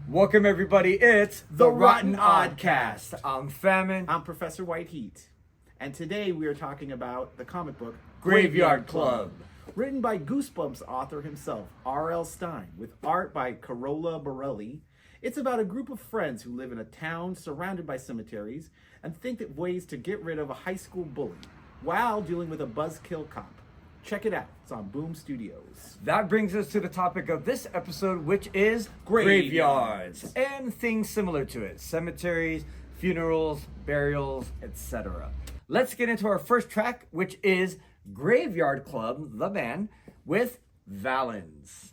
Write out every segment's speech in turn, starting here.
Welcome everybody, it's The Rotten Rotten Oddcast. I'm Famine. I'm Professor White Heat, and today we are talking about the comic book Graveyard Club. Written by Goosebumps author himself, R.L. Stine, with art by Carola Borelli. It's about a group of friends who live in a town surrounded by cemeteries and think of ways to get rid of a high school bully while dealing with a buzzkill cop. Check it out. It's on Boom Studios. That brings us to the topic of this episode, which is Graveyards. graveyards and things similar to it. Cemeteries, funerals, burials, etc. Let's get into our first track, which is Graveyard Club, the band, with Valens.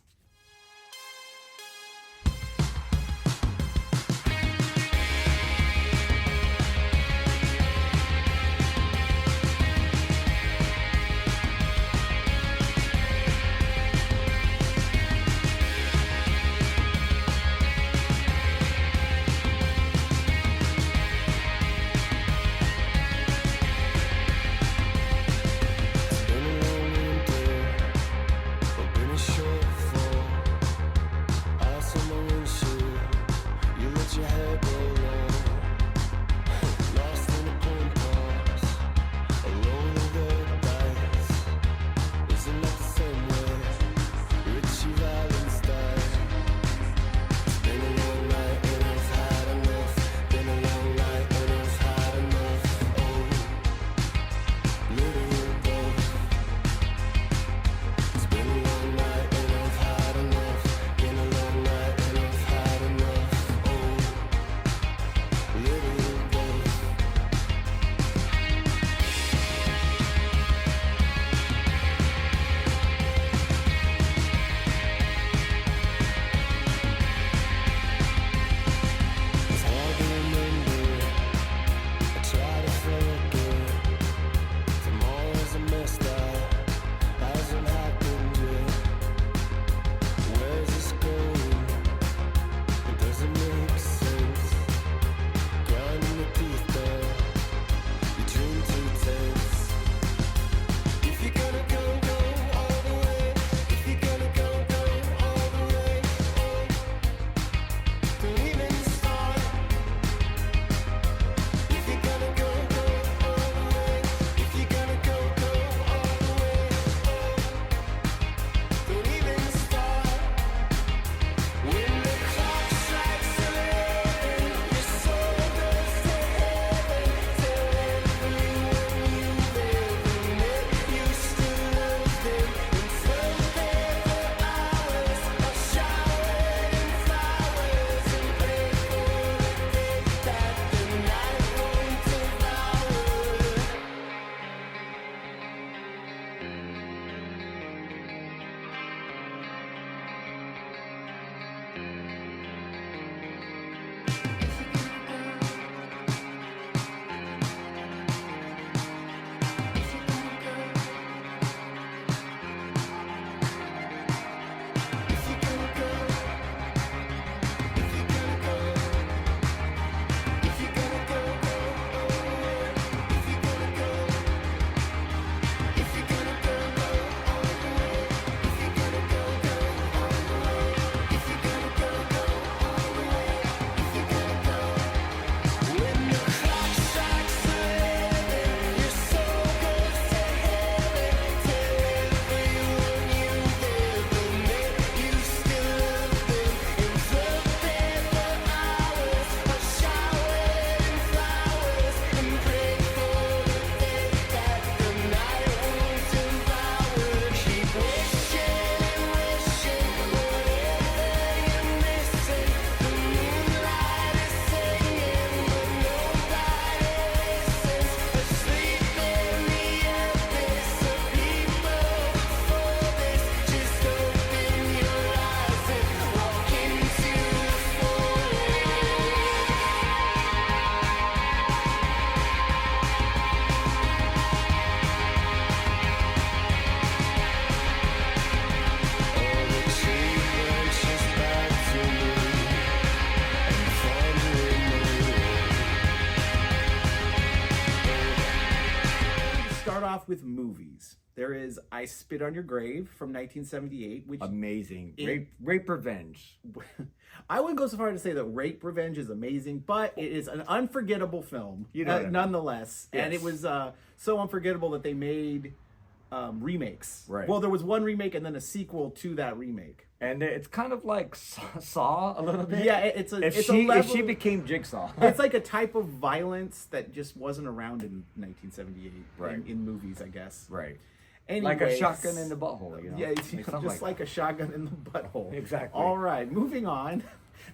With movies. There is I Spit on Your Grave from 1978, which Amazing. Rape Revenge. I wouldn't go so far to say that Rape Revenge is amazing, but it is an unforgettable film, You know what I mean. nonetheless. And Yes. it was so unforgettable that they made remakes. Right. Well, there was one remake and then a sequel to that remake. And it's kind of like Saw a little bit. Yeah, it's a If it's she a level, if she became Jigsaw. it's like a type of violence that just wasn't around in 1978 Right. in movies, I guess. Right. Anyways, Like a shotgun in the butthole, you know? Yeah, something just like a shotgun in the butthole. Exactly. All right, moving on.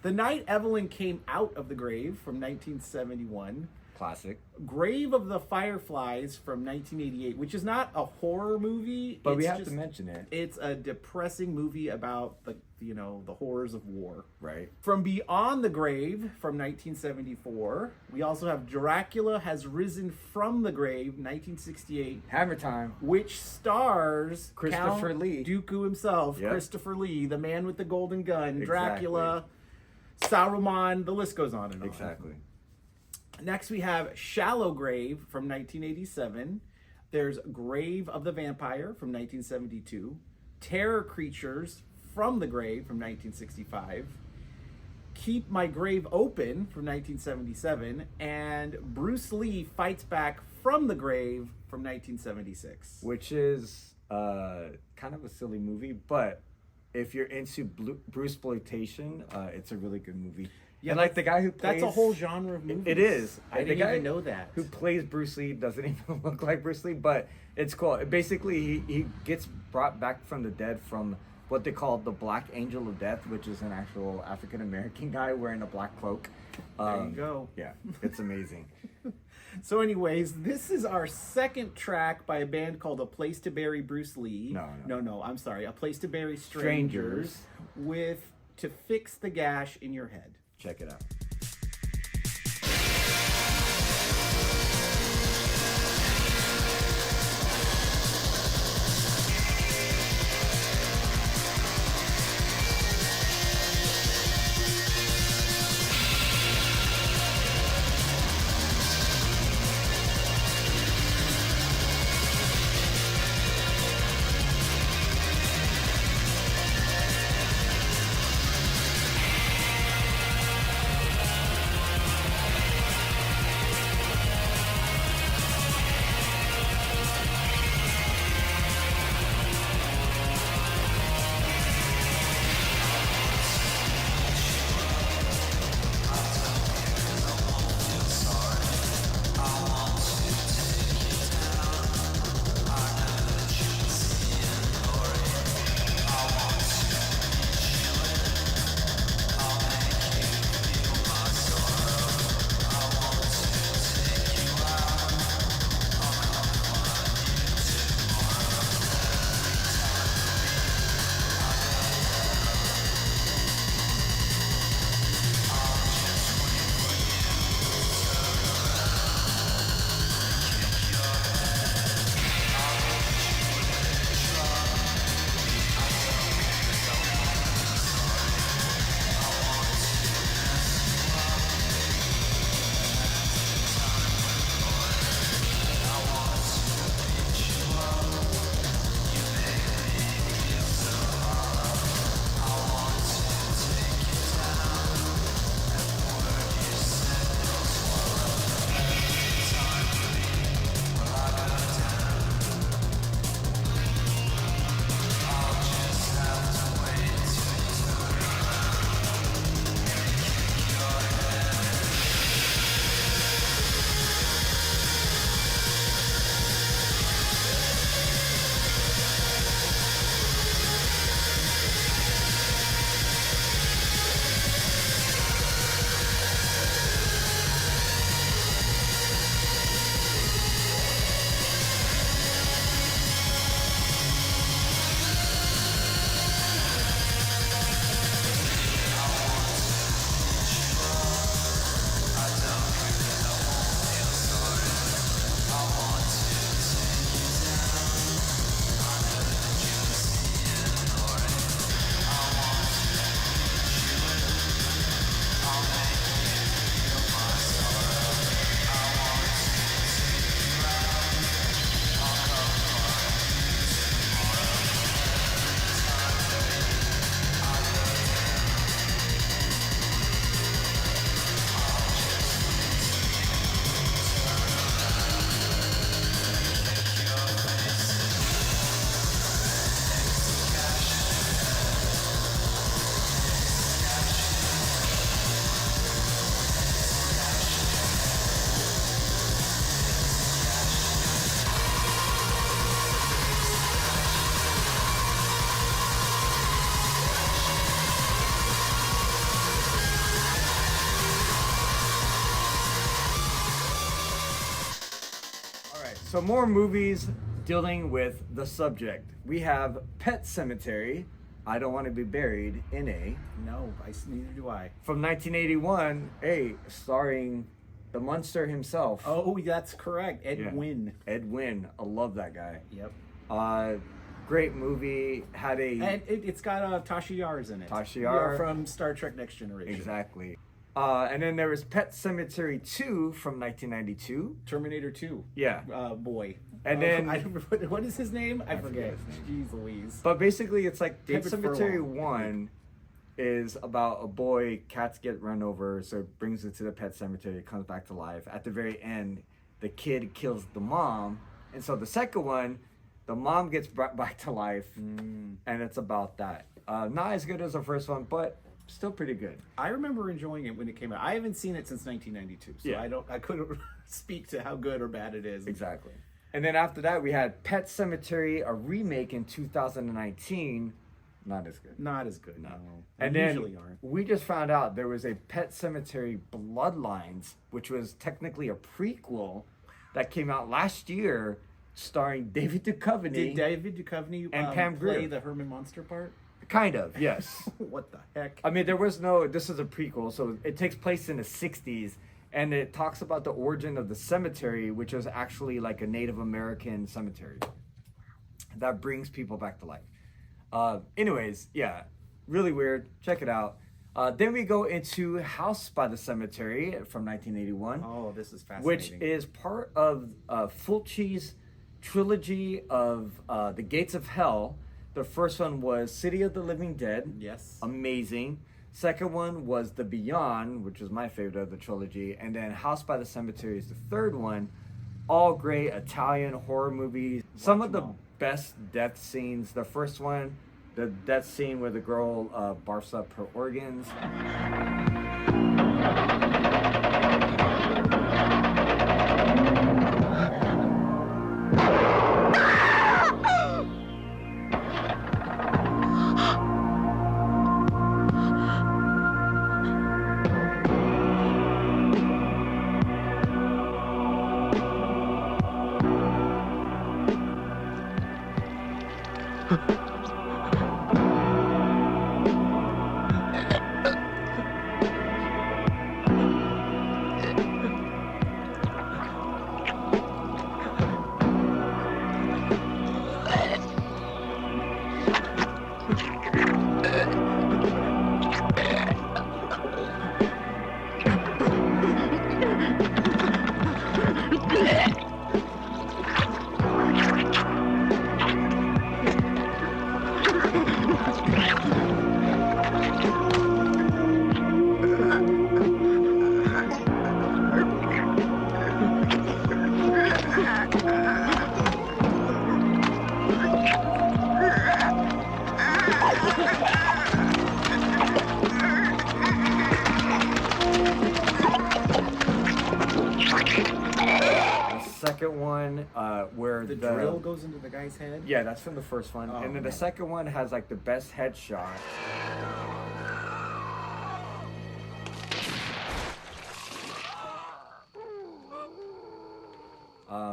The Night Evelyn Came Out of the Grave from 1971. Classic. Grave of the Fireflies from 1988, which is not a horror movie. But we it's have just- to mention it. It's a depressing movie about the horrors of war. Right. From Beyond the Grave from 1974. We also have Dracula Has Risen from the Grave, 1968. Hammer time. Which stars Christopher Count Lee. Dooku himself, Yep. Christopher Lee, the man with the golden gun, Exactly. Dracula, Saruman, the list goes on and on. Exactly. Next we have Shallow Grave from 1987. There's Grave of the Vampire from 1972. Terror Creatures from the Grave from 1965. Keep My Grave Open from 1977. And Bruce Lee Fights Back from the Grave from 1976. Which is kind of a silly movie, but if you're into Bruceploitation, it's a really good movie. Yeah, and like the guy who plays... That's a whole genre of movies. It is. I And the didn't guy even know that. Who plays Bruce Lee doesn't even look like Bruce Lee, but it's cool. Basically, he gets brought back from the dead from what they call the Black Angel of Death, which is an actual African-American guy wearing a black cloak. There you go. Yeah, it's amazing. So anyways, this is our second track by a band called A Place to Bury Bruce Lee. No, I'm sorry. A Place to Bury Strangers. With To Fix the Gash in Your Head. Check it out. So more movies dealing with the subject. We have Pet Cemetery, I Don't Want to Be Buried in a... No, neither do I. From 1981, starring the monster himself. Oh, that's correct. Ed Wynn. Ed Wynn. I love that guy. Yep. Great movie. Had a... And it's got Tasha Yar's in it. Tasha Yar. From Star Trek Next Generation. Exactly. And then there was Pet Cemetery 2 from 1992. Terminator 2. Yeah. Boy. And then... what is his name? I forget. His name. Jeez Louise. But basically, it's like David Pet Cemetery Furlong. 1 is about a boy, cats get run over, so it brings it to the pet cemetery, it comes back to life. At the very end, the kid kills the mom. And so the second one, the mom gets brought back to life, and it's about that. Not as good as the first one, but still pretty good. I remember enjoying it when it came out. I haven't seen it since 1992, so I couldn't speak to how good or bad it is. Exactly. And then after that, we had Pet Cemetery, a remake in 2019. Not as good. Not as good, no. And They then usually aren't. we just found out there was a Pet Cemetery Bloodlines, which was technically a prequel that came out last year, starring David Duchovny. Did David Duchovny and Pam play Grier. the Herman Monster part? Kind of, yes. What the heck? I mean, this is a prequel, so it takes place in the 60s, and it talks about the origin of the cemetery, which was actually like a Native American cemetery that brings people back to life. Anyways, yeah, really weird. Check it out. Then we go into House by the Cemetery from 1981. Oh, this is fascinating. Which is part of Fulci's trilogy of The Gates of Hell. The first one was City of the Living Dead. Yes. Amazing. Second one was The Beyond, which was my favorite of the trilogy. And then House by the Cemetery is the third one. All great Italian horror movies. Some of the best death scenes. The first one, the death scene where the girl barfs up her organs. Second one, where the drill goes into the guy's head? Yeah, that's from the first one. And then the second one has like the best headshot.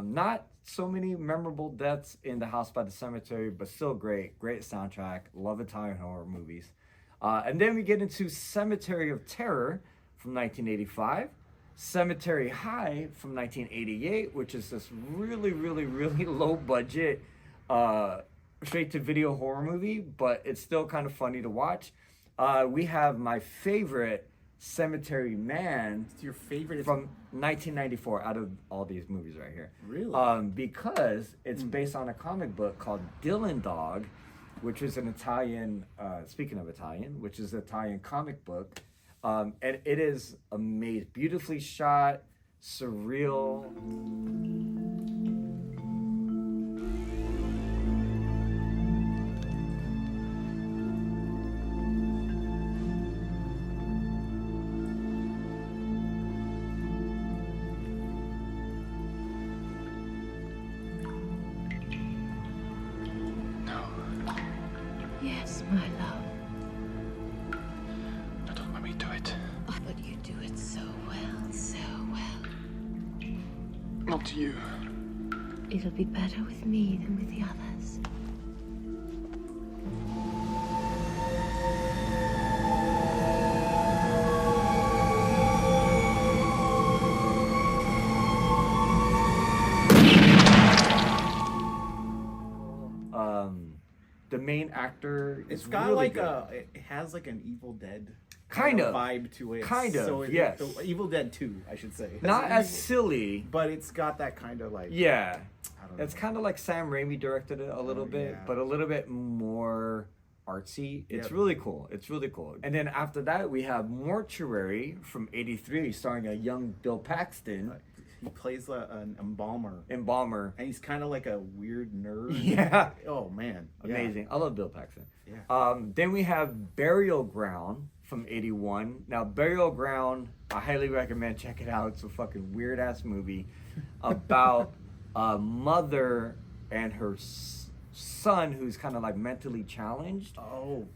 Not so many memorable deaths in The House by the Cemetery, but still great. Great soundtrack. Love Italian horror movies. And then we get into Cemetery of Terror from 1985. Cemetery High from 1988, which is this really, really, really low budget, straight to video horror movie, but it's still kind of funny to watch. We have my favorite, Cemetery Man. It's your favorite? From 1994 out of all these movies right here. Really? Because it's based on a comic book called Dylan Dog, which is an Italian, speaking of Italian, which is an Italian comic book. And it is amazing, beautifully shot, surreal. Yes, my love. Now don't let me do it. But you do it so well, so well. Not you. It'll be better with me than with the others. The main actor It's is got really like good. it has like an Evil Dead Kind of vibe to it. Kind of, So yes. the Evil Dead 2, I should say. Not It's as evil, silly. but it's got that kind of like Yeah. I don't know. It's kind of like Sam Raimi directed it a little bit, yeah. but a little bit more artsy. It's Yep. really cool. It's really cool. And then after that, we have Mortuary from '83, starring a young Bill Paxton, He plays an embalmer, embalmer. and he's kind of like a weird nerd. Yeah. Oh man, Yeah. Amazing. I love Bill Paxton. Yeah. Then we have Burial Ground from '81. Now, Burial Ground, I highly recommend. Check it out. It's a fucking weird ass movie about a mother and her son who's kind of like mentally challenged. Oh.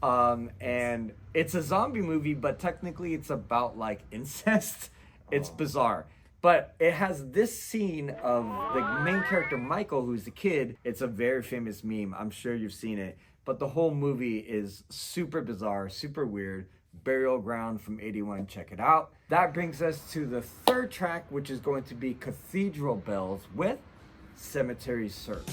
And it's a zombie movie, but technically it's about like incest. It's bizarre. But it has this scene of the main character, Michael, who's the kid. It's a very famous meme. I'm sure you've seen it. But the whole movie is super bizarre, super weird. Burial Ground from '81. Check it out. That brings us to the third track, which is going to be Cathedral Bells with Cemetery Surf.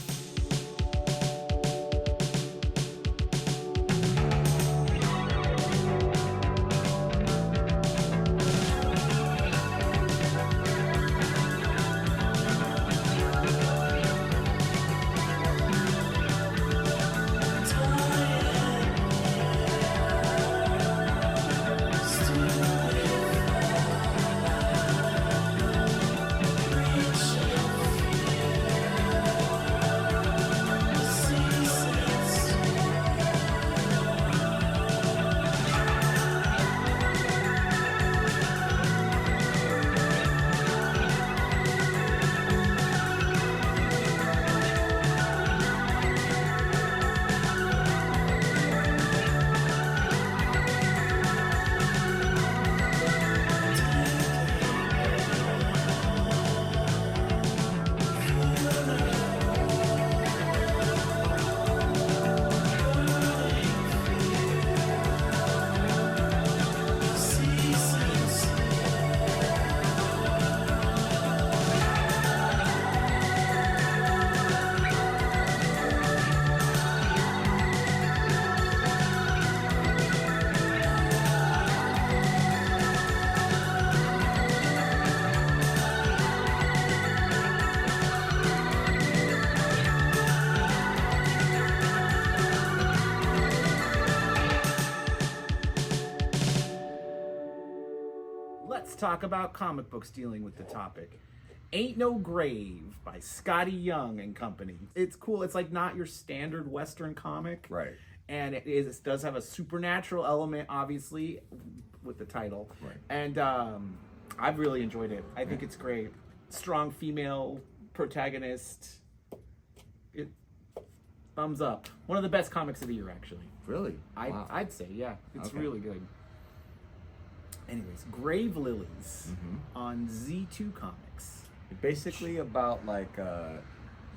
Let's talk about comic books dealing with the topic. Ain't No Grave by Scotty Young and Company. It's cool. It's like not your standard Western comic. Right. And it does have a supernatural element, obviously, with the title. Right. And I've really enjoyed it. I think it's great. Strong female protagonist. Thumbs up. One of the best comics of the year, actually. Really? Wow. I'd say, yeah. It's Okay. really good. Anyways, Grave Lilies on Z2 Comics. Basically about like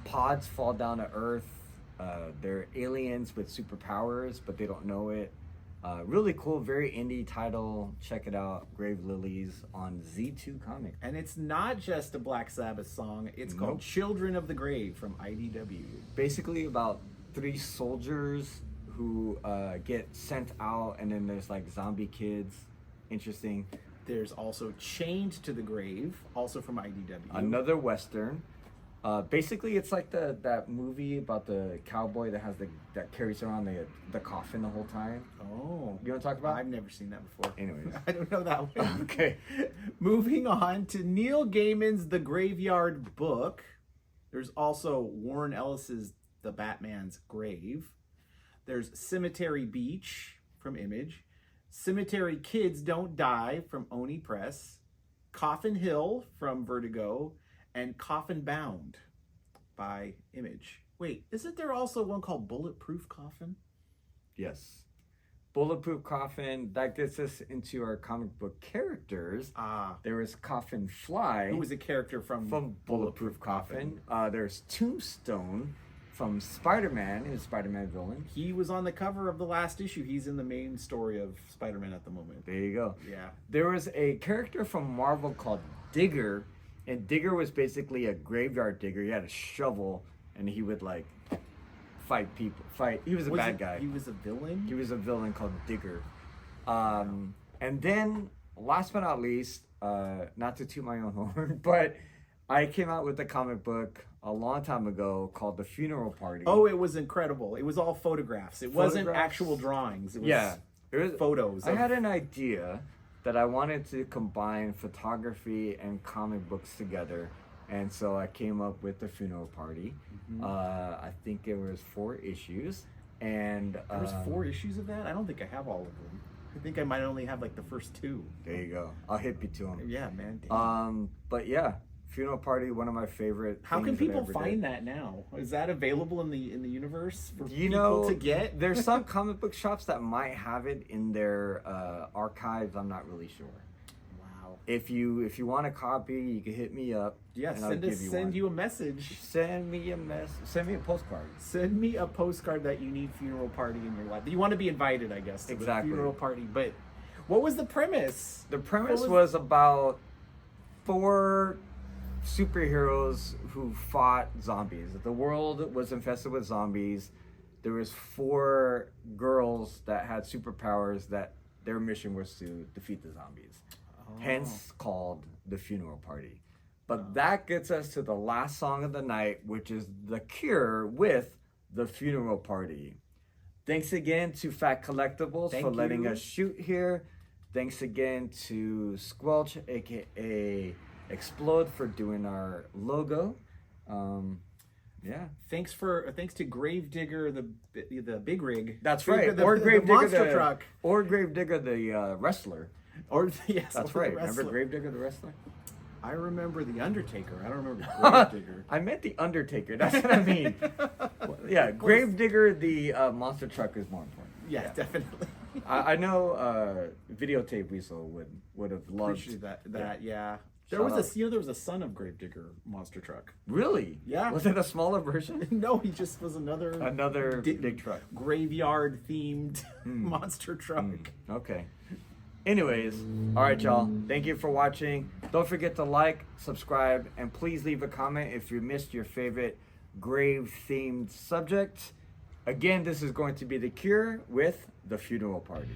pods fall down to Earth. They're aliens with superpowers, but they don't know it. Really cool, very indie title. Check it out. Grave Lilies on Z2 Comics. And it's not just a Black Sabbath song. It's called Nope. Children of the Grave from IDW. Basically about 3 soldiers who get sent out, and then there's like zombie kids. Interesting. There's also Chained to the Grave, also from IDW. Another Western. Basically, it's like that movie about the cowboy that carries around the coffin the whole time. Oh. You want to talk about? I've never seen that before. Anyways. I don't know that one. Okay. Moving on to Neil Gaiman's The Graveyard Book. There's also Warren Ellis's The Batman's Grave. There's Cemetery Beach from Image. Cemetery Kids Don't Die from Oni Press. Coffin Hill from Vertigo. And Coffin Bound by Image. Wait, isn't there also one called Bulletproof Coffin? Yes. Bulletproof Coffin, that gets us into our comic book characters. There was Coffin Fly. Who was a character from Bulletproof Coffin. There's Tombstone from Spider-Man, who's Spider-Man villain. He was on the cover of the last issue. He's in the main story of Spider-Man at the moment. There you go. Yeah. There was a character from Marvel called Digger, and Digger was basically a graveyard digger. He had a shovel, and he would like fight people. He was a bad guy. He was a villain? He was a villain called Digger. And then, last but not least, not to toot my own horn, but I came out with a comic book a long time ago called The Funeral Party. Oh, it was incredible. It was all photographs. It wasn't actual drawings. It was it was photos. I had an idea that I wanted to combine photography and comic books together. And so I came up with The Funeral Party. I think it was 4 issues. And there was 4 issues of that? I don't think I have all of them. I think I might only have like the first 2. There you go. I'll hit you to them. Yeah, man. Damn. But yeah, Funeral Party, one of my favorite. How can people find that now? Is that available in the universe for you people to get? There's some comic book shops that might have it in their archives. I'm not really sure. Wow. If you want a copy, you can hit me up. Yeah, and send you a message. Send me a Send me a postcard. Send me a postcard that you need Funeral Party in your life. You want to be invited, I guess, to the funeral party. But what was the premise? The premise was about 4 superheroes who fought zombies. The world was infested with zombies. There was 4 girls that had superpowers that their mission was to defeat the zombies. Hence called The Funeral Party. But that gets us to the last song of the night, which is The Cure with The Funeral Party. Thanks again to Phat Collectables for letting us shoot here. Thanks again to Squelch, aka Explode, for doing our logo. Yeah. Thanks to Gravedigger, the big rig. That's right. Or Gravedigger, monster truck. Or Gravedigger, the wrestler. Or yes, that's right. Remember Gravedigger, the wrestler? I remember the Undertaker. I don't remember Gravedigger. I meant the Undertaker. That's what I mean. Yeah, Gravedigger, the monster truck is more important. Yeah, definitely. I know Videotape Weasel would have loved appreciate that. Yeah. There was a son of Gravedigger monster truck. Really? Yeah. Was it a smaller version? No, he just was another big truck. Graveyard themed monster truck. Okay. Anyways, all right, y'all. Thank you for watching. Don't forget to like, subscribe, and please leave a comment if you missed your favorite grave-themed subject. Again, this is going to be The Cure with The Funeral Party.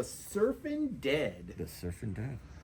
The Surfin' Dead. The Surfing Dead.